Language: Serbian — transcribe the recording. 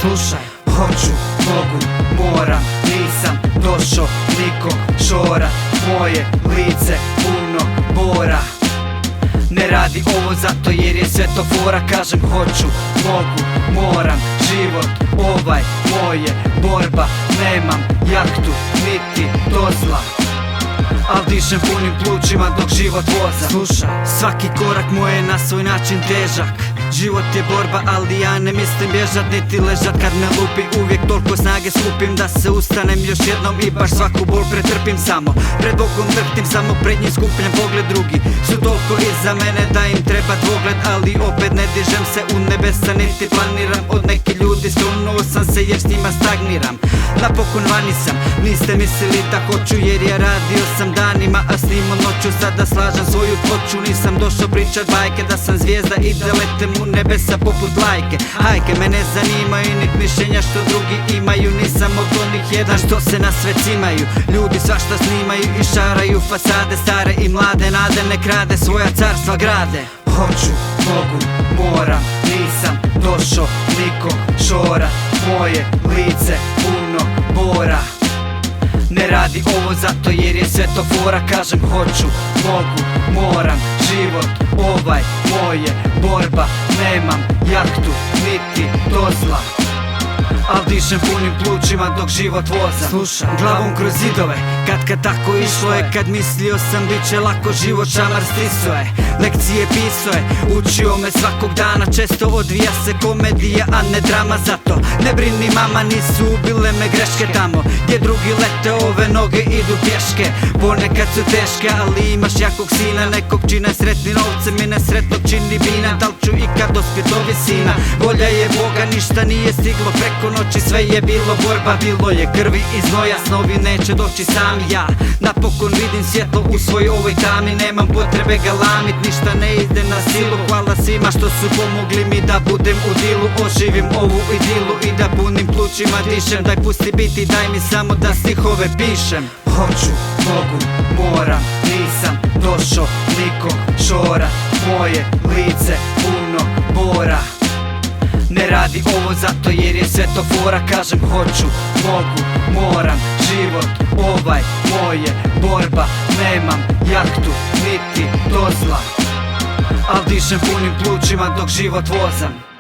Slušaj, hoću, mogu, moram, nisam došao nikog šora. Moje lice puno bora. Ne radi ovo zato jer je sve to fora. Kažem hoću, mogu, moram, život ovaj moje borba. Nemam jahtu niti dozla, al dišem punim plućima dok život voza. Slušaj, svaki korak moj je na svoj način težak. Život je borba, ali ja ne mislim bježat niti ležat. Kad me lupi uvijek toliko snage skupim da se ustanem još jednom i baš svaku bol pretrpim. Samo pred Bogom vrtim, samo pred njim skupljam pogled. Drugi su toliko iza mene da im treba dvogled, ali opet ne dižem se u nebesa niti planiram. Od neki ljudi skronuo sam se jer s njima stagniram. Napokon vani sam, niste mislili da hoću jer ja radio sam danima, a snimo noću. Sada slažem svoju ploču, nisam došao pričat bajke da sam zvijezda i da letem u nebesa poput lajke. Hajke me ne zanimaju nit mišljenja što drugi imaju. Nisam od onih jedan što se na sve cimaju. Ljudi svašta snimaju i šaraju fasade, stare i mlade nade ne krade, svoja carstva grade. Hoću, mogu, moram, nisam došao nikog šora. Moje lice puno bora. Ne radi ovo zato jer je sve to fora. Kažem hoću, mogu, moram, život ovaj moje borba. Nemam jahtu niti dozla, al dišem punim plućima dok život voza. Slušaj, glavom kroz zidove, kad tako išlo je. Kad mislio sam bit će lako, život šamar stiso je. Lekcije piso je, učio me svakog dana. Često odvija se komedija, a ne drama. Zato ne brini mama, nisu ubile me greške. Tamo gdje drugi lete, ove noge idu pješke. Ponekad su teške, ali imaš jakog sina. Nekog čine sretni novcem i nesretnog čini bina. Dal ću ikad dospjet do visina? Volja je Boga, ništa nije stiglo preko noći. Sve je bilo borba, bilo je krvi i znoja. Snovi neće doći sami, ja napokon vidim svjetlo u svoj ovoj tami. Nemam potrebe galamit, ništa ne ide na silu. Hvala svima što su pomogli mi da budem u dilu. Oživim ovu idilu i da punim plućima dišem. Daj pusti biti, daj mi samo da stihove pišem. Hoću, mogu, moram, nisam došao nikog šora. Moje lice puno bora. Ne radi ovo zato jer je sve to fora. Kažem hoću, mogu, moram, život ovaj moje borba. Nemam jahtu niti dozla, al dišem punim plućima dok život vozam.